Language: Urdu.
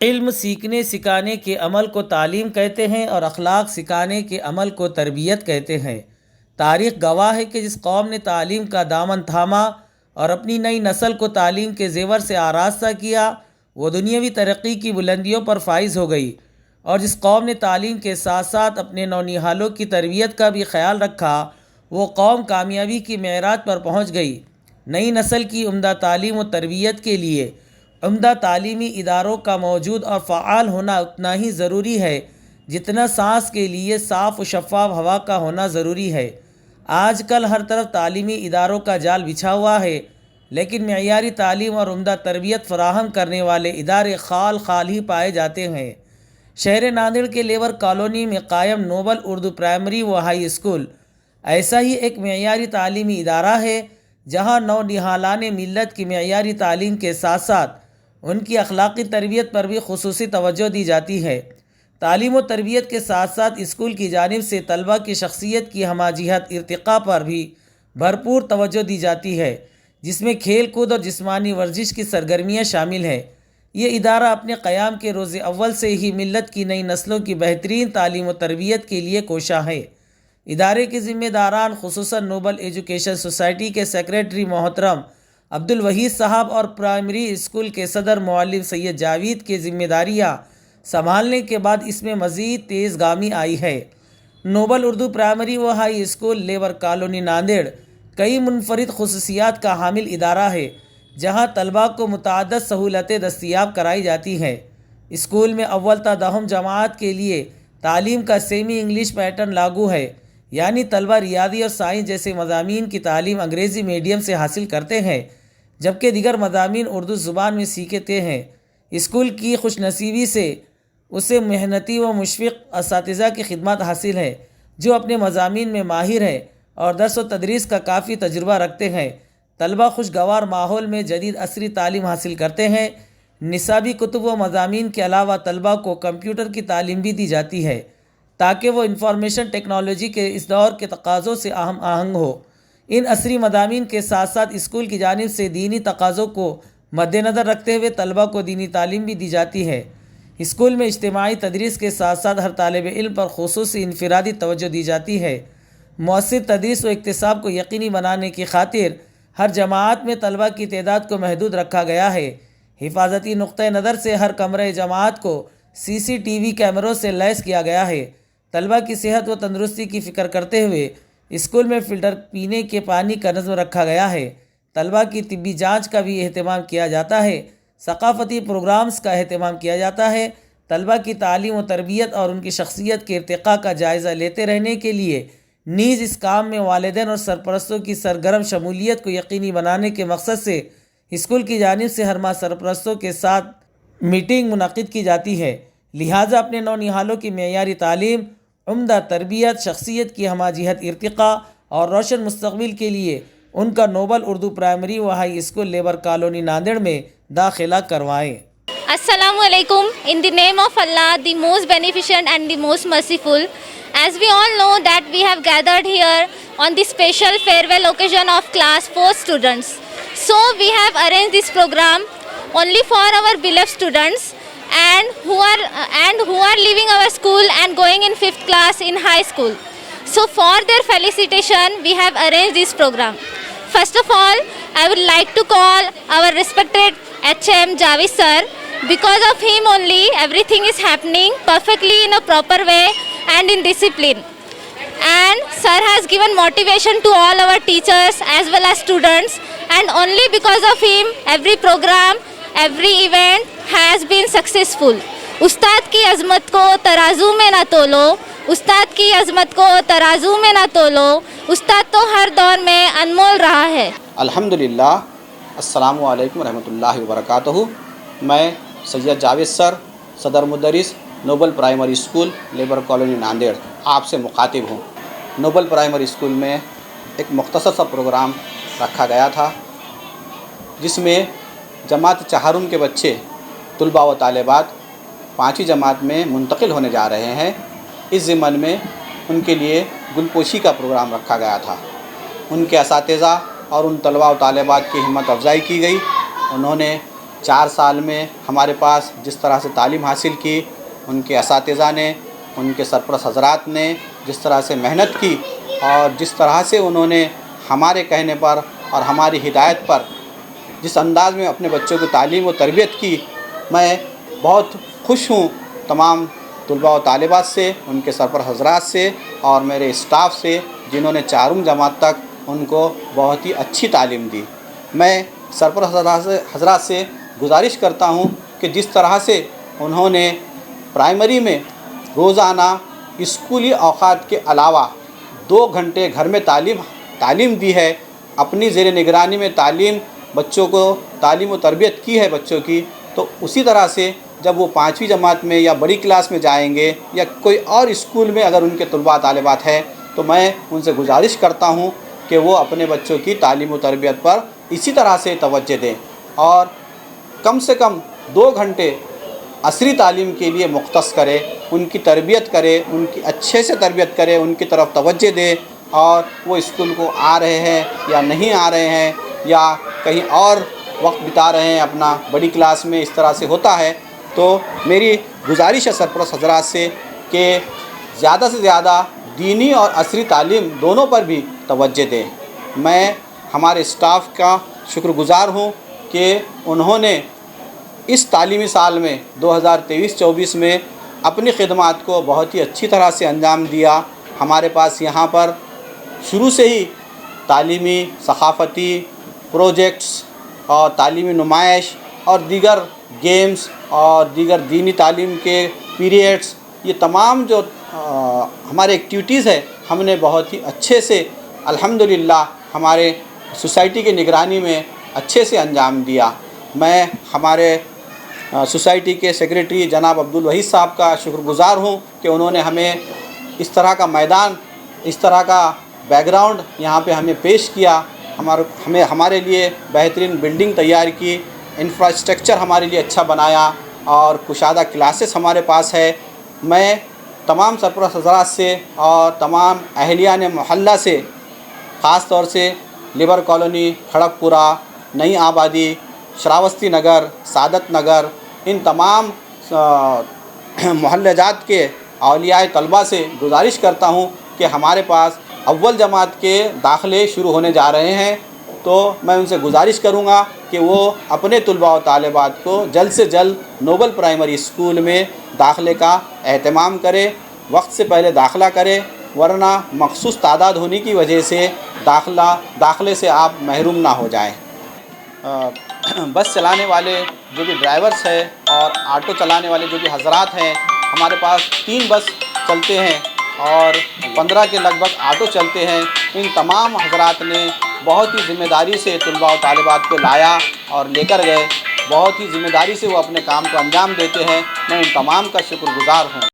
علم سیکھنے سکھانے کے عمل کو تعلیم کہتے ہیں اور اخلاق سکھانے کے عمل کو تربیت کہتے ہیں۔ تاریخ گواہ ہے کہ جس قوم نے تعلیم کا دامن تھاما اور اپنی نئی نسل کو تعلیم کے زیور سے آراستہ کیا، وہ دنیاوی ترقی کی بلندیوں پر فائز ہو گئی، اور جس قوم نے تعلیم کے ساتھ ساتھ اپنے نونہالوں کی تربیت کا بھی خیال رکھا، وہ قوم کامیابی کی معراج پر پہنچ گئی۔ نئی نسل کی عمدہ تعلیم و تربیت کے لیے عمدہ تعلیمی اداروں کا موجود اور فعال ہونا اتنا ہی ضروری ہے جتنا سانس کے لیے صاف و شفاف ہوا کا ہونا ضروری ہے۔ آج کل ہر طرف تعلیمی اداروں کا جال بچھا ہوا ہے، لیکن معیاری تعلیم اور عمدہ تربیت فراہم کرنے والے ادارے خال خال ہی پائے جاتے ہیں۔ شہر ناندیڑ کے لیبر کالونی میں قائم نوبل اردو پرائمری و ہائی اسکول ایسا ہی ایک معیاری تعلیمی ادارہ ہے جہاں نونہالان ملت کی معیاری تعلیم کے ساتھ ساتھ ان کی اخلاقی تربیت پر بھی خصوصی توجہ دی جاتی ہے۔ تعلیم و تربیت کے ساتھ ساتھ اسکول کی جانب سے طلباء کی شخصیت کی ہمہ جہت ارتقاء پر بھی بھرپور توجہ دی جاتی ہے، جس میں کھیل کود اور جسمانی ورزش کی سرگرمیاں شامل ہیں۔ یہ ادارہ اپنے قیام کے روز اول سے ہی ملت کی نئی نسلوں کی بہترین تعلیم و تربیت کے لیے کوشاں ہے۔ ادارے کے ذمہ داران خصوصاً نوبل ایجوکیشن سوسائٹی کے سیکریٹری محترم عبدالوحید صاحب اور پرائمری اسکول کے صدر معلم سید جاوید کی ذمہ داریاں سنبھالنے کے بعد اس میں مزید تیز گامی آئی ہے۔ نوبل اردو پرائمری و high school labour colony Nanded کئی منفرد خصوصیات کا حامل ادارہ ہے، جہاں طلباء کو متعدد سہولتیں دستیاب کرائی جاتی ہیں۔ اسکول میں اول تا دہم جماعت کے لیے تعلیم کا سیمی انگلش پیٹرن لاگو ہے، یعنی طلباء ریاضی اور سائنس جیسے مضامین کی تعلیم انگریزی میڈیم سے حاصل کرتے ہیں، جبکہ دیگر مضامین اردو زبان میں سیکھتے ہیں۔ اسکول کی خوش نصیبی سے اسے محنتی و مشفق اساتذہ کی خدمات حاصل ہے، جو اپنے مضامین میں ماہر ہیں اور درس و تدریس کا کافی تجربہ رکھتے ہیں۔ طلباء خوشگوار ماحول میں جدید عصری تعلیم حاصل کرتے ہیں۔ نصابی کتب و مضامین کے علاوہ طلباء کو کمپیوٹر کی تعلیم بھی دی جاتی ہے تاکہ وہ انفارمیشن ٹیکنالوجی کے اس دور کے تقاضوں سے ہم آہنگ ہو۔ ان عصری مضامین کے ساتھ ساتھ اسکول کی جانب سے دینی تقاضوں کو مد نظر رکھتے ہوئے طلباء کو دینی تعلیم بھی دی جاتی ہے۔ اسکول میں اجتماعی تدریس کے ساتھ ساتھ ہر طالب علم پر خصوصی انفرادی توجہ دی جاتی ہے۔ مؤثر تدریس و اکتساب کو یقینی بنانے کی خاطر ہر جماعت میں طلباء کی تعداد کو محدود رکھا گیا ہے۔ حفاظتی نقطہ نظر سے ہر کمرہ جماعت کو CCTV کیمروں سے لیس کیا گیا ہے۔ طلباء کی صحت و تندرستی کی فکر کرتے ہوئے اسکول میں فلٹر پینے کے پانی کا نظم رکھا گیا ہے۔ طلباء کی طبی جانچ کا بھی اہتمام کیا جاتا ہے۔ ثقافتی پروگرامز کا اہتمام کیا جاتا ہے۔ طلباء کی تعلیم و تربیت اور ان کی شخصیت کے ارتقاء کا جائزہ لیتے رہنے کے لیے نیز اس کام میں والدین اور سرپرستوں کی سرگرم شمولیت کو یقینی بنانے کے مقصد سے اسکول کی جانب سے ہر ماہ سرپرستوں کے ساتھ میٹنگ منعقد کی جاتی ہے۔ لہٰذا اپنے نونہالوں کی معیاری تعلیم، عمدہ تربیت، شخصیت کی ہمہ جہت ارتقاء اور روشن مستقبل کے لیے ان کا نوبل اردو پرائمری و high school labour colony Nanded میں داخلہ کروائیں۔ Assalamu alaikum. In the name of Allah, the most beneficent and the most merciful, as we all know that we have gathered here on the special farewell occasion of class 4 students. So we have arranged this program only for our beloved students and who are leaving our school and going in 5th class in high school. So for their felicitation, we have arranged this program. First of all, I would like to call our respected HM Javed sir. Because of him only everything is happening perfectly in a proper way and in discipline. And sir has given motivation to all our teachers as well as students, and only because of him every program, every event has been successful. استاد کی عظمت کو ترازو میں نہ تولو، استاد کی عظمت کو ترازو میں نہ تولو، استاد تو ہر دور میں انمول رہا ہے۔ الحمدللہ، السلام علیکم ورحمۃ اللہ وبرکاتہ۔ میں سید جاوید سر، صدر مدرس Nobel primary school labour colony Nanded آپ سے مخاطب ہوں۔ نوبل پرائمری اسکول میں ایک مختصر سا پروگرام رکھا گیا تھا، جس میں جماعت چہارم کے بچے طلباء و طالبات 5ویں جماعت میں منتقل ہونے جا رہے ہیں۔ اس ضمن میں ان کے لیے گلپوشی کا پروگرام رکھا گیا تھا۔ ان کے اساتذہ اور ان طلباء و طالبات کی ہمت افزائی کی گئی۔ انہوں نے 4 سال میں ہمارے پاس جس طرح سے تعلیم حاصل کی، ان کے اساتذہ نے، ان کے سرپرست حضرات نے جس طرح سے محنت کی اور جس طرح سے انہوں نے ہمارے کہنے پر اور ہماری ہدایت پر جس انداز میں اپنے بچوں کی تعلیم و تربیت کی، میں بہت خوش ہوں تمام طلباء و طالبات سے، ان کے سرپرست حضرات سے اور میرے اسٹاف سے، جنہوں نے 4 جماعت تک ان کو بہت ہی اچھی تعلیم دی۔ میں سرپرست حضرات سے گزارش کرتا ہوں کہ جس طرح سے انہوں نے پرائمری میں روزانہ اسکولی اوقات کے علاوہ 2 گھنٹے گھر میں تعلیم دی ہے، اپنی زیر نگرانی میں بچوں کو تعلیم و تربیت کی ہے بچوں کی، تو اسی طرح سے جب وہ 5ویں جماعت میں یا بڑی کلاس میں جائیں گے یا کوئی اور اسکول میں اگر ان کے طلباء طالبات ہیں تو میں ان سے گزارش کرتا ہوں کہ وہ اپنے بچوں کی تعلیم و تربیت پر اسی طرح سے توجہ دیں اور کم سے کم 2 گھنٹے عصری تعلیم کے لیے مختص کرے، ان کی تربیت کرے، ان کی اچھے سے تربیت کرے، ان کی طرف توجہ دے، اور وہ اسکول کو آ رہے ہیں یا نہیں آ رہے ہیں یا کہیں اور وقت بتا رہے ہیں اپنا بڑی کلاس میں، اس طرح سے ہوتا ہے، تو میری گزارش ہے سرپرست حضرات سے کہ زیادہ سے زیادہ دینی اور عصری تعلیم دونوں پر بھی توجہ دیں۔ میں ہمارے اسٹاف کا شکر گزار ہوں کہ انہوں نے اس تعلیمی سال میں 2023-24 میں اپنی خدمات کو بہت ہی اچھی طرح سے انجام دیا۔ ہمارے پاس یہاں پر شروع سے ہی تعلیمی، ثقافتی پروجیکٹس اور تعلیمی نمائش اور دیگر گیمز اور دیگر دینی تعلیم کے پیریڈس، یہ تمام جو ہمارے ایکٹیویٹیز ہے ہم نے بہت ہی اچھے سے الحمدللہ ہمارے سوسائٹی کی نگرانی میں اچھے سے انجام دیا۔ میں ہمارے سوسائٹی کے سیکریٹری جناب عبدالوحید صاحب کا شکر گزار ہوں کہ انہوں نے ہمیں اس طرح کا میدان، اس طرح کا بیک گراؤنڈ یہاں پہ ہمیں پیش کیا، ہمارے لیے بہترین بلڈنگ تیار کی، انفراسٹرکچر ہمارے لیے اچھا بنایا اور کشادہ کلاسز ہمارے پاس ہے۔ میں تمام سرپرست حضرات سے اور تمام اہلیان محلہ سے، خاص طور سے لیبر کالونی، کھڑک پورہ، نئی آبادی، شراوستی نگر، سعادت نگر، ان تمام محلہ جات کے اولیاء طلبہ سے گزارش کرتا ہوں کہ ہمارے پاس اول جماعت کے داخلے شروع ہونے جا رہے ہیں، تو میں ان سے گزارش کروں گا کہ وہ اپنے طلباء و طالبات کو جلد سے جلد نوبل پرائمری اسکول میں داخلے کا اہتمام کرے، وقت سے پہلے داخلہ کرے، ورنہ مخصوص تعداد ہونے کی وجہ سے داخلے سے آپ محروم نہ ہو جائیں۔ بس چلانے والے جو بھی ڈرائیورس ہیں اور آٹو چلانے والے جو بھی حضرات ہیں، ہمارے پاس 3 بس چلتے ہیں اور 15 کے لگ بھگ آٹو چلتے ہیں۔ ان تمام حضرات نے بہت ہی ذمہ داری سے طلباء و طالبات کو لایا اور لے کر گئے، بہت ہی ذمہ داری سے وہ اپنے کام کو انجام دیتے ہیں۔ میں ان تمام کا شکر گزار ہوں۔